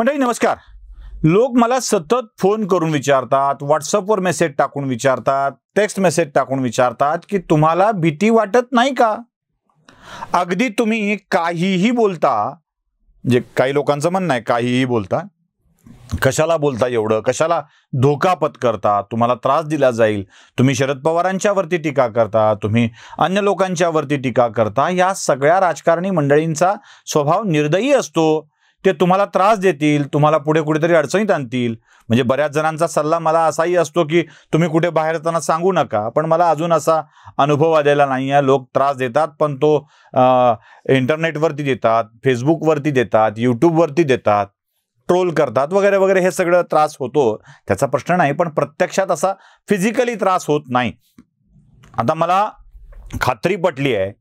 मंडळी नमस्कार. लोक मला सतत फोन करून विचारतात, व्हॉट्सअपवर मेसेज टाकून विचारतात, टेक्स्ट मेसेज टाकून विचारतात की तुम्हाला भीती वाटत नाही का? अगदी तुम्ही काहीही बोलता, म्हणजे काही लोकांचं म्हणणं आहे काहीही बोलता, कशाला बोलता एवढं, कशाला धोका पत्करता, तुम्हाला त्रास दिला जाईल, तुम्ही शरद पवारांच्या वरती टीका करता, तुम्ही अन्य लोकांच्या वरती टीका करता. या सगळ्या राजकारणी मंडळींचा स्वभाव निर्दयी असतो. ते तुम्हाला त्रास देतील, तुम्हाला पुढे कुठेतरी अडचणीत आणतील. म्हणजे बऱ्याच जणांचा सल्ला मला असाही असतो की तुम्ही कुठे बाहेर जाताना सांगू नका, पण मला अजून असा अनुभव आलेला नाही आहे. लोक त्रास देतात, पण तो इंटरनेटवरती देतात, फेसबुकवरती देतात, यूट्यूबवरती देतात, ट्रोल करतात वगैरे वगैरे. हे सगळं त्रास होतो, त्याचा प्रश्न नाही, पण प्रत्यक्षात असा फिजिकली त्रास होत नाही. आता मला खात्री पटली आहे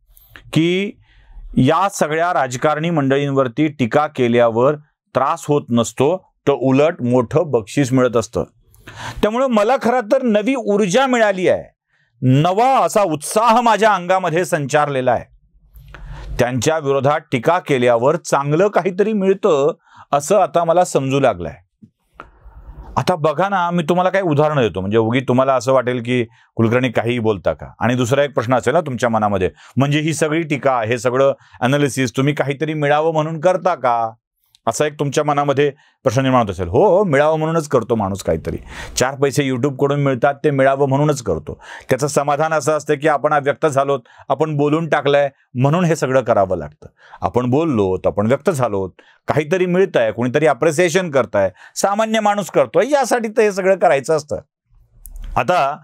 की या सगळ्या राजकारणी मंडळींवरती टीका केल्यावर त्रास होत नसतो, तर उलट मोठं बक्षीस मिळत असतं. त्यामुळे मला खरं तर नवी ऊर्जा मिळाली आहे, नवा असा उत्साह माझ्या अंगामध्ये संचारलेला आहे. त्यांच्या विरोधात टीका केल्यावर चांगलं काहीतरी मिळतं असं आता मला समजू लागलंय. आता बघा ना, मी तुम्हाला काही उदाहरणं देतो, म्हणजे उगी तुम्हाला असं वाटेल की कुलकर्णी काहीही बोलता का. आणि दुसरा एक प्रश्न असेल ना तुमच्या मनामध्ये, म्हणजे ही सगळी टीका, हे सगळं अनालिसिस तुम्ही काहीतरी मिळावं म्हणून करता का, असा एक तुमच्या मनामध्ये प्रश्न निर्माण होत असेल. हो, मिळावं म्हणूनच करतो माणूस काहीतरी. 4 पैसे यूट्यूबकडून मिळतात, ते मिळावं म्हणूनच करतो. त्याचं समाधान असं असतं की आपण व्यक्त झालोत, आपण बोलून टाकलंय म्हणून हे सगळं करावं लागतं. आपण बोललोत, आपण व्यक्त झालोत, काहीतरी मिळतंय, कोणीतरी अप्रिसिएशन करताय, सामान्य माणूस करतोय, यासाठी तर हे सगळं करायचं असतं. आता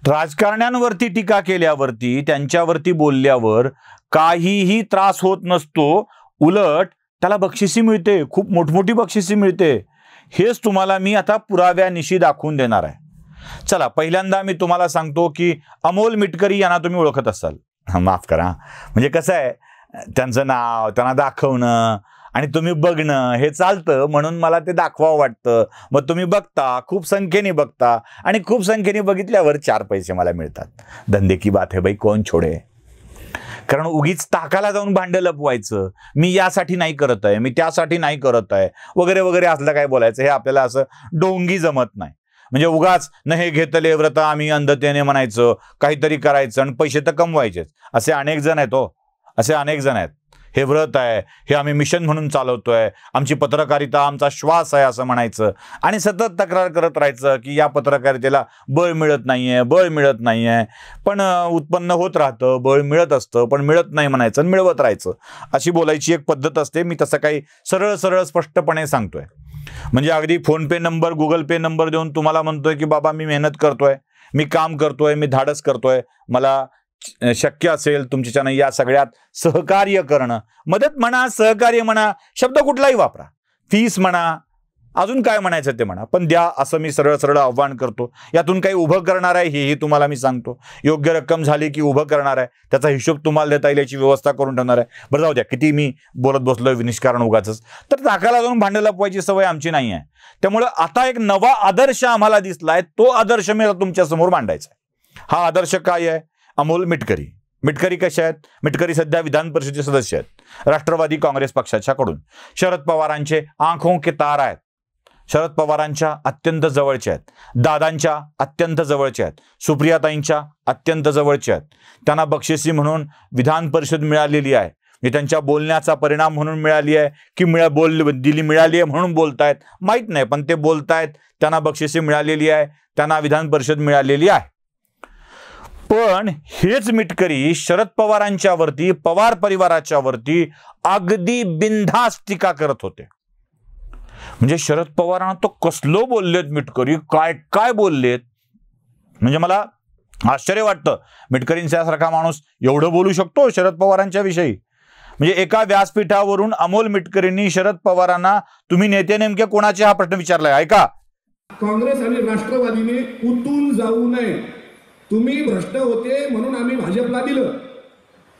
राजकारण्यांवरती टीका केल्यावरती, त्यांच्यावरती बोलल्यावर काहीही त्रास होत नसतो, उलट त्याला बक्षिसी मिळते, खूप मोठमोठी बक्षिसी मिळते. हेच तुम्हाला मी आता पुराव्यानिशी दाखवून देणार आहे. चला, पहिल्यांदा मी तुम्हाला सांगतो की अमोल मिटकरी यांना तुम्ही ओळखत असाल. माफ करा, म्हणजे कसं आहे, त्यांचं नाव, त्यांना दाखवणं आणि तुम्ही बघणं हे चालतं, म्हणून मला ते दाखवावं वाटतं. मग तुम्ही बघता, खूप संख्येने बघता, आणि खूप संख्येने बघितल्यावर 4 पैसे मला मिळतात. धंदे की बात है भाई, कोण छोडे. कारण उगीच ताकाला जाऊन भांडं लपवायचं, मी यासाठी नाही करत आहे, मी त्यासाठी नाही करत आहे वगैरे वगैरे असलं काय बोलायचं, हे आपल्याला असं डोंगी जमत नाही. म्हणजे उगाच न हे घेतले व्रत आम्ही अंधतेने म्हणायचं, काहीतरी करायचं आणि पैसे तर कमवायचेच. असे अनेक जण आहेत हो, असे अनेक जण आहेत. हे व्रत आहे, हे आम्ही मिशन म्हणून चालवतोय, आमची पत्रकारिता आमचा श्वास आहे असं म्हणायचं, आणि सतत तक्रार करत राहायचं की या पत्रकारितेला बळ मिळत नाहीये, बळ मिळत नाहीये. पण उत्पन्न होत राहतं, बळ मिळत असतं, पण मिळत नाही म्हणायचं आणि मिळवत राहायचं. अशी बोलायची एक पद्धत असते. मी तसं काही सरळ सरळ स्पष्टपणे सांगतोय. म्हणजे अगदी फोनपे नंबर, गुगल पे नंबर देऊन तुम्हाला म्हणतोय की बाबा मी मेहनत करतोय, मी काम करतोय, मी धाडस करतोय, मला शक्य असेल तुमच्याच्यानं या सगळ्यात सहकार्य करणं. मदत म्हणा, सहकार्य म्हणा, शब्द कुठलाही वापरा, फीस म्हणा, अजून काय म्हणायचं ते म्हणा, पण द्या असं मी सरळ सरळ आव्हान करतो. यातून काही उभं करणार आहे हेही तुम्हाला मी सांगतो. योग्य रक्कम झाली की उभं करणार आहे, त्याचा हिशोब तुम्हाला देता येईल याची व्यवस्था करून ठेवणार आहे. बरं, जाऊ द्या, किती मी बोलत बसलोय विनिष्कारण उगाच. तर ताकाला जाऊन भांडं लपवायची सवय आमची नाही आहे. त्यामुळे आता एक नवा आदर्श आम्हाला दिसलाय, तो आदर्श मी तुमच्या समोर मांडायचा आहे. हा आदर्श काय आहे? अमोल मिटकरी. मिटकरी कशा आहेत? मिटकरी सध्या विधान परिषदेचे सदस्य आहेत, राष्ट्रवादी काँग्रेस पक्षाच्याकडून. शरद पवारांचे आंखों के तार आहेत, शरद पवारांच्या अत्यंत जवळचे आहेत, दादांच्या अत्यंत जवळचे आहेत, सुप्रियाताईंच्या अत्यंत जवळचे आहेत. त्यांना बक्षिसी म्हणून विधान परिषद मिळालेली आहे, हे त्यांच्या बोलण्याचा परिणाम म्हणून मिळाली आहे की मिळाली आहे म्हणून बोलतायत माहीत नाही, पण ते बोलतायत. त्यांना बक्षिसी मिळालेली आहे, त्यांना विधान परिषद मिळालेली आहे. पण हेच मिटकरी शरद पवारांच्या वरती, पवार परिवाराच्या वरती अगदी बिनधास्त टीका करत होते. म्हणजे शरद पवारांना तो कसलो बोललेत मिटकरी, काय काय बोललेत. म्हणजे मला आश्चर्य वाटतं, मिटकरींसारखा माणूस एवढं बोलू शकतो शरद पवारांच्या विषयी. म्हणजे एका व्यासपीठावरून अमोल मिटकरींनी शरद पवारांना तुम्ही नेते नेमके कोणाचे हा प्रश्न विचारलाय. ऐका, काँग्रेस आणि राष्ट्रवादीने उतून जाऊ नये. तुम्ही भ्रष्ट होते म्हणून आम्ही भाजपला दिलं.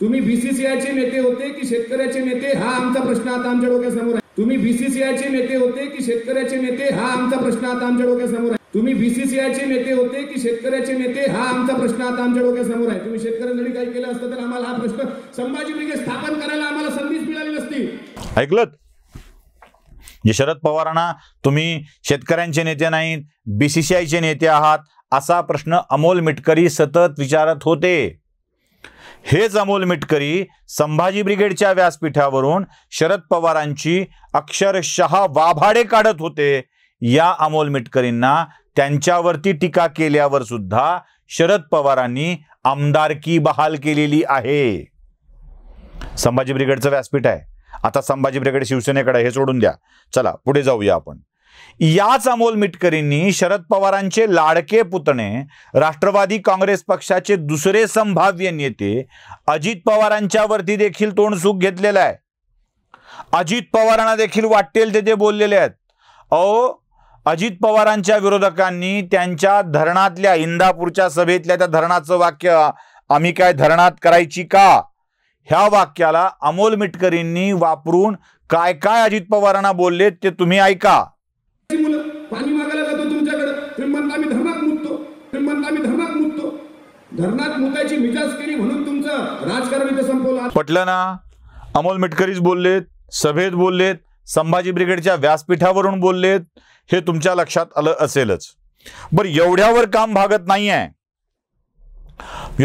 तुम्ही बीसीसीआयचे नेते होते की शेतकऱ्याचे नेते, हा आमचा प्रश्न आता आमच्या डोक्यासमोर आहे. तुम्ही बीसीसीआयचे नेते होते की शेतकऱ्याचे नेते, हा आमचा प्रश्न आता आमच्या डोक्यासमोर आहे. तुम्ही बीसीसीआयचे नेते होते की शेतकऱ्याचे नेते, हा आमचा प्रश्न आता आमच्या डोक्यासमोर आहे. तुम्ही शेतकऱ्यांसाठी काही केलं असतं तर आम्हाला हा प्रश्न संभाजी ब्रिगेड स्थापन करायला आम्हाला संधीच मिळाली नसती. ऐकलं? जे शरद पवारांना तुम्ही शेतकऱ्यांचे नेते नाहीत, BCCIचे नेते आहात असा प्रश्न अमोल मिटकरी सतत विचारत होते. हेच अमोल मिटकरी संभाजी ब्रिगेडच्या व्यासपीठावरून शरद पवारांची अक्षरशः वाभाडे काढत होते. या अमोल मिटकरींना त्यांच्यावरती टीका केल्यावर सुद्धा शरद पवारांनी आमदारकी बहाल केलेली आहे. संभाजी ब्रिगेडचं व्यासपीठ आहे. आता संभाजी ब्रिगेड शिवसेनेकडे, हे सोडून द्या. चला पुढे जाऊया आपण. याच अमोल मिटकरींनी शरद पवारांचे लाडके पुतणे, राष्ट्रवादी काँग्रेस पक्षाचे दुसरे संभाव्य नेते अजित पवारांच्यावरती देखील तोंडसुख घेतलेलं आहे. अजित पवारांना देखील वाटेल ते बोललेले आहेत. अजित पवारांच्या विरोधकांनी त्यांच्या धरणातल्या, इंदापूरच्या सभेतल्या त्या धरणाचं वाक्य, आम्ही काय धरणात करायची का, ह्या वाक्याला अमोल मिटकरींनी वापरून काय काय अजित पवारांना बोलले ते तुम्ही ऐका. पाणी मागायला जातो तुमच्याकडे, तुम्ही म्हणता आम्ही धरणात मुततो, तुम्ही म्हणता आम्ही धरणात मुततो. धरणात मुतायची मिजाज केली म्हणून तुमचं राजकारण इथे संपवलं. पटलं ना? अमोल मिटकरीच बोललेत, सभेत बोललेत, संभाजी ब्रिगेडच्या व्यासपीठावरून बोललेत, हे तुमच्या लक्षात आलं असेलच. बरं, एवढ्यावर काम भागत नाहीये.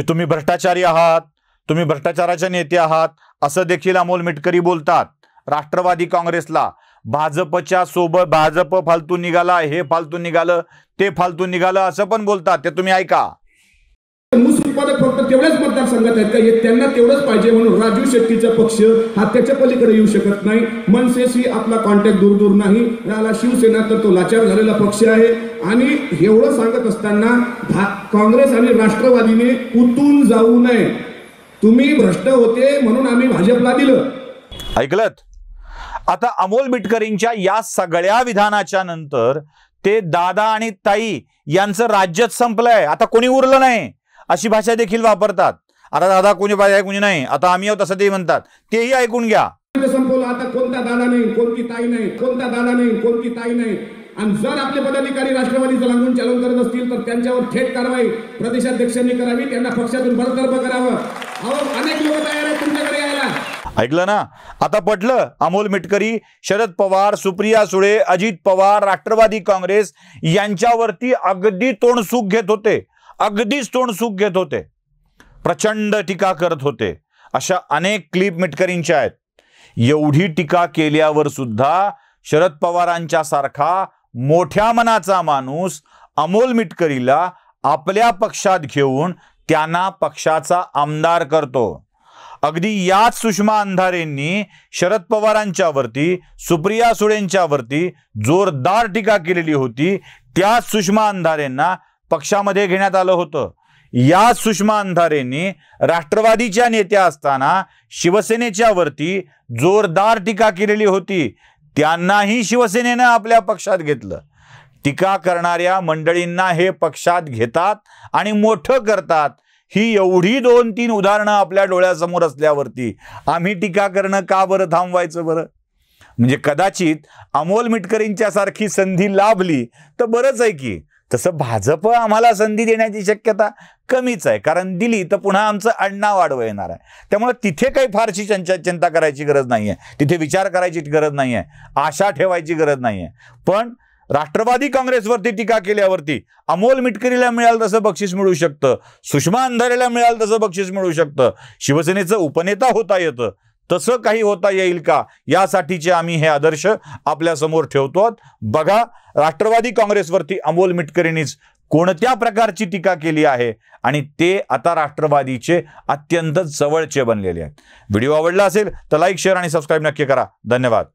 तुम्ही भ्रष्टाचारी आहात, तुम्ही भ्रष्टाचाराचे नेते आहात असं देखील अमोल मिटकरी बोलतात. राष्ट्रवादी काँग्रेसला भाजपच्या सोबत, भाजप फालतू निघाला, हे फालतू निघालं, ते फालतू निघालं असं पण बोलतात. ते तुम्ही ऐका. ऊस उत्पादक फक्त तेवढ्याच मतदारसंघात आहेत का? त्यांना तेवढंच पाहिजे म्हणून राजू शेट्टीचा पक्ष हा त्याच्या पलीकडे येऊ शकत नाही. मनसेशी आपला कॉन्टॅक्ट दूर दूर नाही राहिला. शिवसेना तर तो लाचार झालेला पक्ष आहे. आणि एवढं सांगत असताना काँग्रेस आणि राष्ट्रवादीने उतून जाऊ नये. तुम्ही भ्रष्ट होते म्हणून आम्ही भाजपला दिलं. ऐकलत? आता अमोल मिटकरींच्या या सगळ्या विधानाच्या नंतर ते दादा आणि ताई यांचं राज्यच संपलंय, आता कोणी उरलं नाही अशी भाषा देखील वापरतात. आता दादा कोणी पाहिजे कोणी नाही, आता आम्ही आहोत असं ते म्हणतात. तेही ऐकून घ्या. संपवलं. आता कोणता दादा नाही, कोणती ताई नाही, कोणता दादा नाही, कोणती ताई नाही. आणि जर आपले पदाधिकारी राष्ट्रवादीचं लागून चालून करत असतील तर त्यांच्यावर थेट कारवाई प्रदेशाध्यक्षांनी करावी, त्यांना पक्षातून बडतर्फ करावं. अनेक लोक तयार आहेत तुमच्याकडे यायला. ऐकलं ना? आता पटलं? अमोल मिटकरी शरद पवार, सुप्रिया सुळे, अजित पवार, राष्ट्रवादी काँग्रेस यांच्यावरती अगदी तोंडसुख घेत होते, अगदीच तोंडसुख घेत होते, प्रचंड टीका करत होते. अशा अनेक क्लिप मिटकरींच्या आहेत. एवढी टीका केल्यावर सुद्धा शरद पवारांच्या सारखा मोठ्या मनाचा माणूस अमोल मिटकरीला आपल्या पक्षात घेऊन त्यांना पक्षाचा आमदार करतो. अगदी याच सुषमा अंधारेंनी शरद पवारांच्यावरती, सुप्रिया सुळेंच्यावरती जोरदार टीका केलेली होती. त्याच सुषमा अंधारेंना पक्षामध्ये घेण्यात आलं होतं. याच सुषमा अंधारेंनी राष्ट्रवादीच्या नेत्या असताना शिवसेनेच्या वरती जोरदार टीका केलेली होती. त्यांनाही शिवसेनेनं आपल्या पक्षात घेतलं. टीका करणाऱ्या मंडळींना हे पक्षात घेतात आणि मोठं करतात. ही एवढी 2-3 उदाहरणं आपल्या डोळ्यासमोर असल्यावरती आम्ही टीका करणं का बरं थांबवायचं बरं? म्हणजे कदाचित अमोल मिटकरींच्या सारखी संधी लाभली तर बरंच आहे की. तसं भाजप आम्हाला संधी देण्याची शक्यता कमीच आहे, कारण दिली तर पुन्हा आमचं आडनाव वाढवं येणार आहे. त्यामुळे तिथे काही फारशी चिंता करायची गरज नाही आहे, तिथे विचार करायची गरज नाही आहे, आशा ठेवायची गरज नाही आहे. पण राष्ट्रवादी काँग्रेसवरती टीका केल्यावरती अमोल मिटकरीला मिळालं तसं बक्षीस मिळू शकतं, सुषमा अंधारेला मिळालं तसं बक्षीस मिळू शकतं, शिवसेनेचं उपनेता होता येतं, तसं काही होता येईल का, यासाठीचे आम्ही हे आदर्श आपल्या समोर ठेवतो. बघा, राष्ट्रवादी काँग्रेसवरती अमोल मिटकरींनीच कोणत्या प्रकारची टीका केली आहे आणि ते आता राष्ट्रवादीचे अत्यंत जवळचे बनलेले आहेत. व्हिडिओ आवडला असेल तर लाईक, शेअर आणि सबस्क्राईब नक्की करा. धन्यवाद.